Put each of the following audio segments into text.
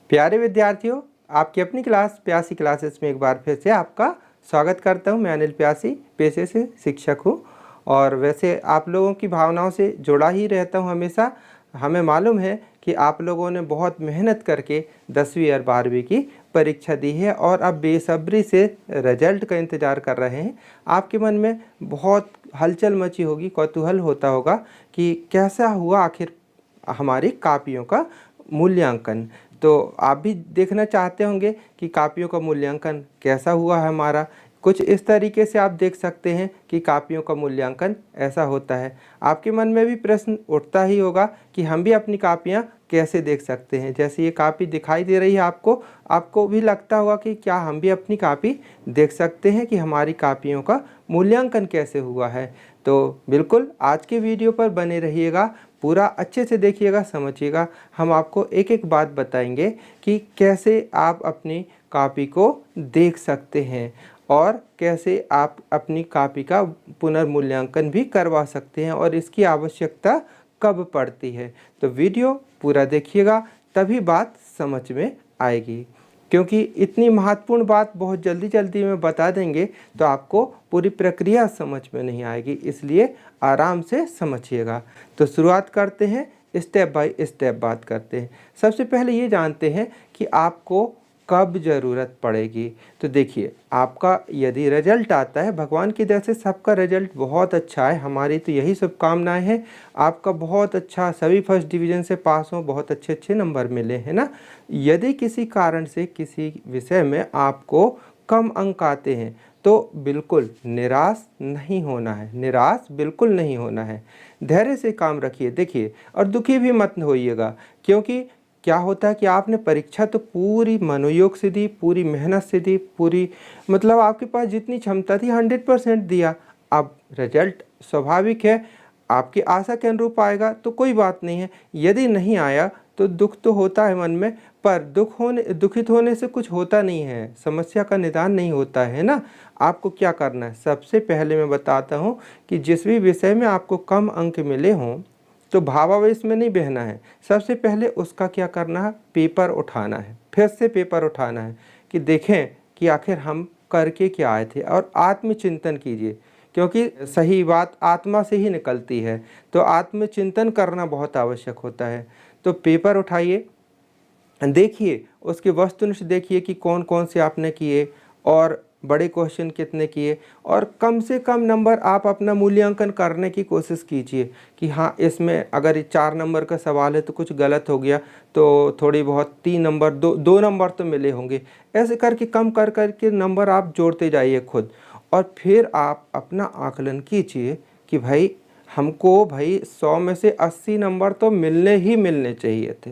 प्यारे विद्यार्थियों, आपकी अपनी क्लास प्यासी क्लासेस में एक बार फिर से आपका स्वागत करता हूं। मैं अनिल प्यासी पेशे से शिक्षक हूं और वैसे आप लोगों की भावनाओं से जुड़ा ही रहता हूं हमेशा। हमें मालूम है कि आप लोगों ने बहुत मेहनत करके 10वीं और 12वीं की परीक्षा दी है और अब बेसब्री से रिजल्ट का इंतज़ार कर रहे हैं। आपके मन में बहुत हलचल मची होगी, कौतूहल होता होगा कि कैसा हुआ आखिर हमारी कापियों का मूल्यांकन। तो आप भी देखना चाहते होंगे कि कापियों का मूल्यांकन कैसा हुआ है हमारा। कुछ इस तरीके से आप देख सकते हैं कि कापियों का मूल्यांकन ऐसा होता है। आपके मन में भी प्रश्न उठता ही होगा कि हम भी अपनी कापियाँ कैसे देख सकते हैं। जैसे ये कापी दिखाई दे रही है आपको भी लगता होगा कि क्या हम भी अपनी कापी देख सकते हैं कि हमारी कापियों का मूल्यांकन कैसे हुआ है। तो बिल्कुल आज के वीडियो पर बने रहिएगा, पूरा अच्छे से देखिएगा, समझिएगा। हम आपको एक एक बात बताएंगे कि कैसे आप अपनी कॉपी को देख सकते हैं और कैसे आप अपनी कॉपी का पुनर्मूल्यांकन भी करवा सकते हैं और इसकी आवश्यकता कब पड़ती है। तो वीडियो पूरा देखिएगा, तभी बात समझ में आएगी। क्योंकि इतनी महत्वपूर्ण बात बहुत जल्दी जल्दी में बता देंगे तो आपको पूरी प्रक्रिया समझ में नहीं आएगी, इसलिए आराम से समझिएगा। तो शुरुआत करते हैं, स्टेप बाय स्टेप बात करते हैं। सबसे पहले ये जानते हैं कि आपको कब ज़रूरत पड़ेगी। तो देखिए, आपका यदि रिजल्ट आता है, भगवान की दया से सबका रिजल्ट बहुत अच्छा है, हमारी तो यही शुभकामनाएं हैं। आपका बहुत अच्छा, सभी फर्स्ट डिवीज़न से पास हो, बहुत अच्छे अच्छे नंबर मिले हैं ना। यदि किसी कारण से किसी विषय में आपको कम अंक आते हैं तो बिल्कुल निराश नहीं होना है, निराश बिल्कुल नहीं होना है। धैर्य से काम रखिए, देखिए, और दुखी भी मत होइएगा। क्योंकि क्या होता है कि आपने परीक्षा तो पूरी मनोयोग से दी, पूरी मेहनत से दी, पूरी मतलब आपके पास जितनी क्षमता थी 100% दिया। अब रिजल्ट स्वाभाविक है आपकी आशा के अनुरूप आएगा तो कोई बात नहीं है। यदि नहीं आया तो दुख तो होता है मन में, पर दुखित होने से कुछ होता नहीं है, समस्या का निदान नहीं होता है ना। आपको क्या करना है, सबसे पहले मैं बताता हूँ कि जिस भी विषय में आपको कम अंक मिले हों तो भावावेश में नहीं बहना है। सबसे पहले उसका क्या करना है, पेपर उठाना है, फिर से पेपर उठाना है कि देखें कि आखिर हम करके क्या आए थे, और आत्मचिंतन कीजिए। क्योंकि सही बात आत्मा से ही निकलती है, तो आत्मचिंतन करना बहुत आवश्यक होता है। तो पेपर उठाइए, देखिए उसके वस्तुनिष्ठ देखिए कि कौन कौन से आपने किए और बड़े क्वेश्चन कितने किए, और कम से कम नंबर आप अपना मूल्यांकन करने की कोशिश कीजिए कि हाँ, इसमें अगर 4 नंबर का सवाल है तो कुछ गलत हो गया तो थोड़ी बहुत 3 नंबर, 2 नंबर तो मिले होंगे। ऐसे करके कम कर करके नंबर आप जोड़ते जाइए खुद, और फिर आप अपना आकलन कीजिए कि भाई हमको 100 में से 80 नंबर तो मिलने ही मिलने चाहिए थे।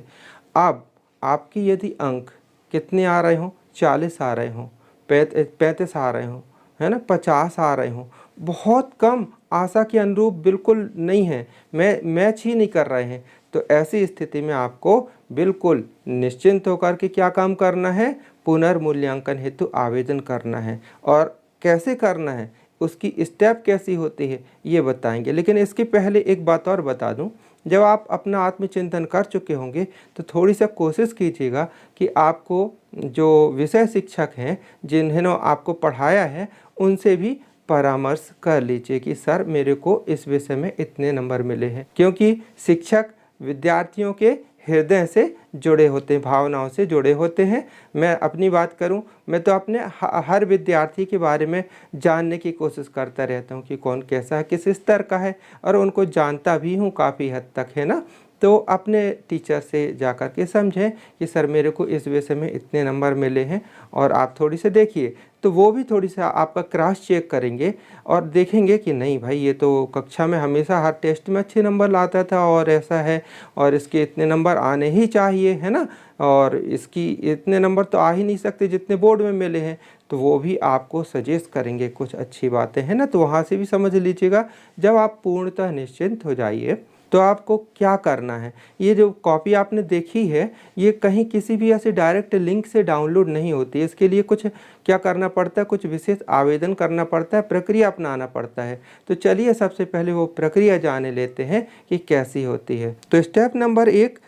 अब आपकी यदि अंक कितने आ रहे हों, 40 आ रहे हों, 35 आ रहे हों, है ना, 50 आ रहे हों, बहुत कम, आशा के अनुरूप बिल्कुल नहीं है, मैच ही नहीं कर रहे हैं, तो ऐसी स्थिति में आपको बिल्कुल निश्चिंत होकर के क्या काम करना है, पुनर्मूल्यांकन हेतु आवेदन करना है। और कैसे करना है, उसकी स्टेप कैसी होती है ये बताएंगे। लेकिन इसके पहले एक बात और बता दूं, जब आप अपना आत्मचिंतन कर चुके होंगे तो थोड़ी सा कोशिश कीजिएगा कि आपको जो विषय शिक्षक हैं जिन्होंने आपको पढ़ाया है उनसे भी परामर्श कर लीजिए कि सर मेरे को इस विषय में इतने नंबर मिले हैं। क्योंकि शिक्षक विद्यार्थियों के हृदय से जुड़े होते हैं, भावनाओं से जुड़े होते हैं। मैं अपनी बात करूं, मैं तो अपने हर विद्यार्थी के बारे में जानने की कोशिश करता रहता हूं कि कौन कैसा है, किस स्तर का है, और उनको जानता भी हूं काफ़ी हद तक, है ना। तो अपने टीचर से जाकर के समझें कि सर मेरे को इस विषय में इतने नंबर मिले हैं, और आप थोड़ी से देखिए, तो वो भी थोड़ी सा आपका क्रॉस चेक करेंगे और देखेंगे कि नहीं भाई, ये तो कक्षा में हमेशा हर टेस्ट में अच्छे नंबर लाता था और ऐसा है, और इसके इतने नंबर आने ही चाहिए, है ना, और इसकी इतने नंबर तो आ ही नहीं सकते जितने बोर्ड में मिले हैं। तो वो भी आपको सजेस्ट करेंगे कुछ अच्छी बातें, है ना। तो वहाँ से भी समझ लीजिएगा। जब आप पूर्णतः निश्चिंत हो जाइए तो आपको क्या करना है, ये जो कॉपी आपने देखी है ये कहीं किसी भी ऐसे डायरेक्ट लिंक से डाउनलोड नहीं होती है। इसके लिए कुछ क्या करना पड़ता है, कुछ विशेष आवेदन करना पड़ता है, प्रक्रिया अपनाना पड़ता है। तो चलिए सबसे पहले वो प्रक्रिया जाने लेते हैं कि कैसी होती है। तो स्टेप नंबर 1,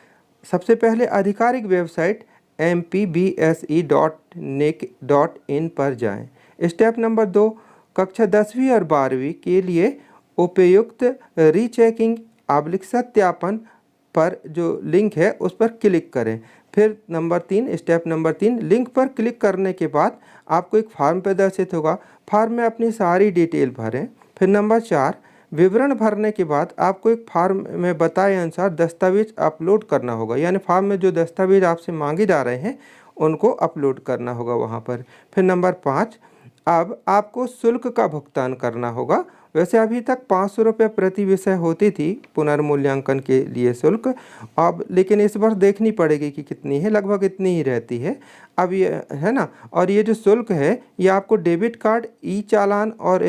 सबसे पहले आधिकारिक वेबसाइट mpbse.nic.in पर जाएं। स्टेप नंबर 2, कक्षा 10वीं और 12वीं के लिए उपयुक्त रीचेकिंग सत्यापन पर जो लिंक है उस पर क्लिक करें। फिर स्टेप नंबर 3, लिंक पर क्लिक करने के बाद आपको एक फॉर्म प्रदर्शित होगा। फॉर्म में अपनी सारी डिटेल भरें। फिर नंबर 4, विवरण भरने के बाद आपको एक फॉर्म में बताए अनुसार दस्तावेज अपलोड करना होगा, यानी फॉर्म में जो दस्तावेज आपसे मांगे जा रहे हैं उनको अपलोड करना होगा वहाँ पर। फिर नंबर 5, अब आपको शुल्क का भुगतान करना होगा। वैसे अभी तक 500 रुपये प्रति विषय होती थी पुनर्मूल्यांकन के लिए शुल्क, अब लेकिन इस बार देखनी पड़ेगी कि कितनी है, लगभग इतनी ही रहती है अब ये, है ना। और ये जो शुल्क है ये आपको डेबिट कार्ड, ई चालान और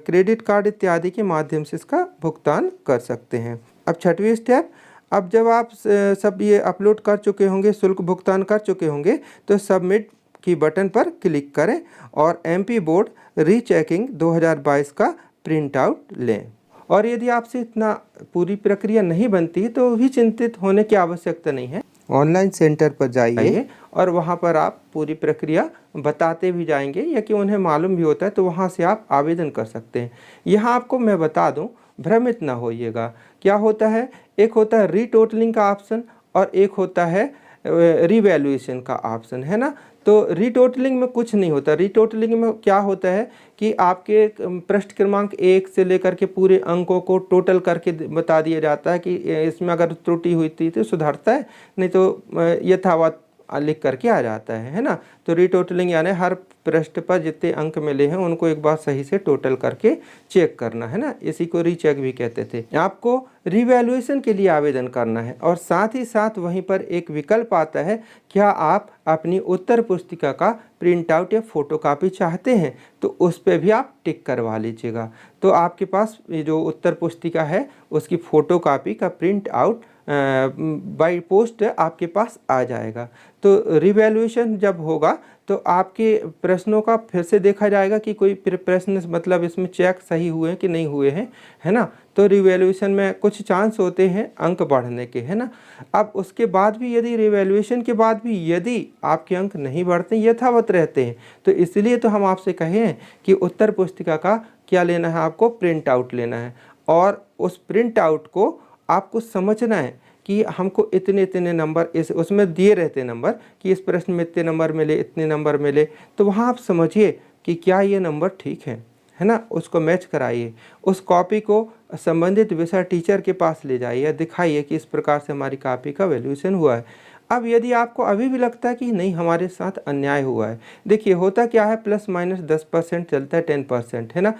क्रेडिट कार्ड इत्यादि के माध्यम से इसका भुगतान कर सकते हैं। अब 6वीं स्टेप, अब जब आप सब ये अपलोड कर चुके होंगे, शुल्क भुगतान कर चुके होंगे, तो सबमिट की बटन पर क्लिक करें और MP बोर्ड रीचेकिंग 2022 का प्रिंट आउट लें। और यदि आपसे इतना पूरी प्रक्रिया नहीं बनती तो भी चिंतित होने की आवश्यकता नहीं है। ऑनलाइन सेंटर पर जाइए और वहां पर आप पूरी प्रक्रिया बताते भी जाएंगे, या कि उन्हें मालूम भी होता है तो वहां से आप आवेदन कर सकते हैं। यहाँ आपको मैं बता दूं, भ्रमित ना होइएगा। क्या होता है, एक होता है रीटोटलिंग का ऑप्शन और एक होता है रिवैल्यूएशन का ऑप्शन, है ना। तो रीटोटलिंग में कुछ नहीं होता। रीटोटलिंग में क्या होता है कि आपके पृष्ठ क्रमांक 1 से लेकर के पूरे अंकों को टोटल करके बता दिया जाता है कि इसमें अगर त्रुटि हुई थी तो सुधरता है, नहीं तो यथावत लिख करके आ जाता है ना। तो रीटोटलिंग यानी हर पृष्ठ पर जितने अंक मिले हैं उनको एक बार सही से टोटल करके चेक करना, है ना। इसी को रीचेक भी कहते थे। आपको रिवैल्यूएशन के लिए आवेदन करना है और साथ ही साथ वहीं पर एक विकल्प आता है, क्या आप अपनी उत्तर पुस्तिका का प्रिंट आउट या फोटोकॉपी चाहते हैं, तो उस पर भी आप टिक करवा लीजिएगा। तो आपके पास ये जो उत्तर पुस्तिका है उसकी फ़ोटोकॉपी का प्रिंट आउट बाय पोस्ट आपके पास आ जाएगा। तो रिवैल्यूएशन जब होगा तो आपके प्रश्नों का फिर से देखा जाएगा कि कोई प्रश्न मतलब इसमें चेक सही हुए हैं कि नहीं हुए हैं, है ना। तो रिवैल्यूएशन में कुछ चांस होते हैं अंक बढ़ने के, है ना। अब उसके बाद भी यदि रिवैल्यूएशन के बाद भी यदि आपके अंक नहीं बढ़ते, यथावत रहते हैं, तो इसलिए तो हम आपसे कहे हैं कि उत्तर पुस्तिका का क्या लेना है, आपको प्रिंट आउट लेना है। और उस प्रिंट आउट को आपको समझना है कि हमको इतने इतने नंबर उसमें दिए रहते नंबर कि इस प्रश्न में इतने नंबर मिले, इतने नंबर मिले, तो वहाँ आप समझिए कि क्या ये नंबर ठीक है ना। उसको मैच कराइए, उस कॉपी को संबंधित विषय टीचर के पास ले जाइए, दिखाइए कि इस प्रकार से हमारी कॉपी का वैल्यूएशन हुआ है। अब यदि आपको अभी भी लगता है कि नहीं हमारे साथ अन्याय हुआ है, देखिए होता क्या है, ±10% चलता है, 10%, है ना।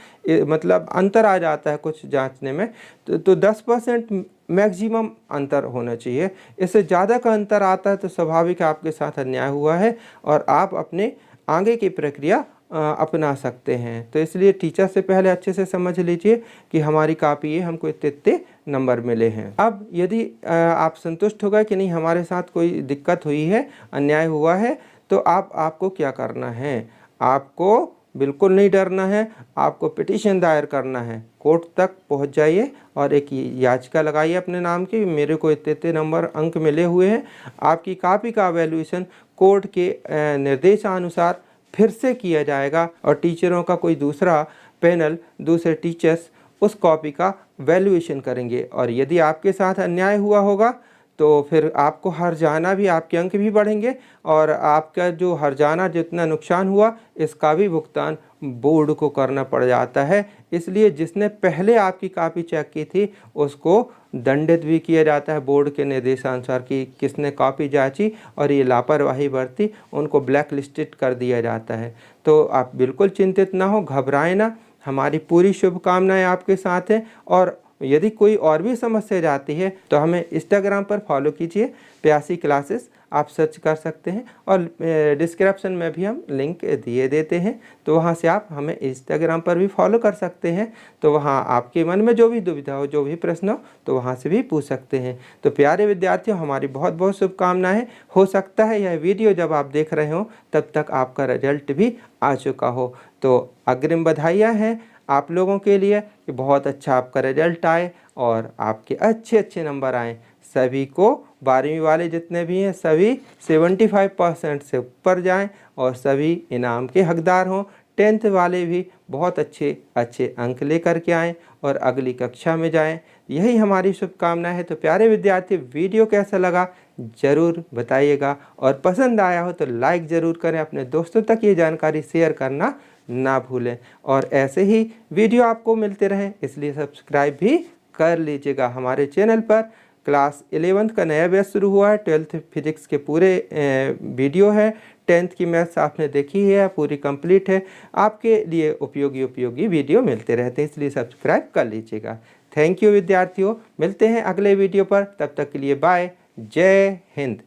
मतलब अंतर आ जाता है कुछ जांचने में, तो 10% मैक्सिमम अंतर होना चाहिए। इससे ज़्यादा का अंतर आता है तो स्वाभाविक आपके साथ अन्याय हुआ है और आप अपने आगे की प्रक्रिया अपना सकते हैं। तो इसलिए टीचर से पहले अच्छे से समझ लीजिए कि हमारी कॉपी ये हमको इतने नंबर मिले हैं। अब यदि आप संतुष्ट हो गए कि नहीं हमारे साथ कोई दिक्कत हुई है, अन्याय हुआ है, तो आपको क्या करना है, आपको बिल्कुल नहीं डरना है, आपको पिटीशन दायर करना है। कोर्ट तक पहुंच जाइए और एक याचिका लगाइए अपने नाम की, मेरे को इतने नंबर अंक मिले हुए हैं। आपकी कॉपी का वैल्यूएशन कोर्ट के निर्देशानुसार फिर से किया जाएगा और टीचरों का कोई दूसरा पैनल, दूसरे टीचर्स उस कॉपी का वैल्यूएशन करेंगे। और यदि आपके साथ अन्याय हुआ होगा तो फिर आपको हर्जाना भी, आपके अंक भी बढ़ेंगे और आपका जो हर्जाना जितना नुकसान हुआ इसका भी भुगतान बोर्ड को करना पड़ जाता है। इसलिए जिसने पहले आपकी कॉपी चेक की थी उसको दंडित भी किया जाता है बोर्ड के निर्देशानुसार कि किसने कॉपी जांची और ये लापरवाही बरती, उनको ब्लैक लिस्टेड कर दिया जाता है। तो आप बिल्कुल चिंतित ना हो, घबराएं ना, हमारी पूरी शुभकामनाएं आपके साथ हैं। और यदि कोई और भी समस्या जाती है तो हमें इंस्टाग्राम पर फॉलो कीजिए, प्यासी क्लासेस आप सर्च कर सकते हैं और डिस्क्रिप्शन में भी हम लिंक दिए देते हैं, तो वहाँ से आप हमें इंस्टाग्राम पर भी फॉलो कर सकते हैं। तो वहाँ आपके मन में जो भी दुविधा हो, जो भी प्रश्न हो, तो वहाँ से भी पूछ सकते हैं। तो प्यारे विद्यार्थियों, हमारी बहुत बहुत शुभकामनाएं। हो सकता है यह वीडियो जब आप देख रहे हो तब तक आपका रिजल्ट भी आ चुका हो। तो अग्रिम बधाइयाँ हैं आप लोगों के लिए कि बहुत अच्छा आपका रिजल्ट आए और आपके अच्छे अच्छे नंबर आए। सभी को 12वीं वाले जितने भी हैं सभी 75% से ऊपर जाएं और सभी इनाम के हकदार हों। 10th वाले भी बहुत अच्छे अच्छे अंक लेकर के आएँ और अगली कक्षा में जाएं, यही हमारी शुभकामना है। तो प्यारे विद्यार्थी, वीडियो कैसा लगा ज़रूर बताइएगा और पसंद आया हो तो लाइक ज़रूर करें। अपने दोस्तों तक ये जानकारी शेयर करना ना भूलें और ऐसे ही वीडियो आपको मिलते रहें इसलिए सब्सक्राइब भी कर लीजिएगा। हमारे चैनल पर क्लास 11th का नया बैच शुरू हुआ है। 12th फिजिक्स के पूरे वीडियो है। 10th की मैथ्स आपने देखी है, पूरी कंप्लीट है। आपके लिए उपयोगी वीडियो मिलते रहते हैं, इसलिए सब्सक्राइब कर लीजिएगा। थैंक यू विद्यार्थियों, मिलते हैं अगले वीडियो पर। तब तक के लिए बाय, जय हिंद।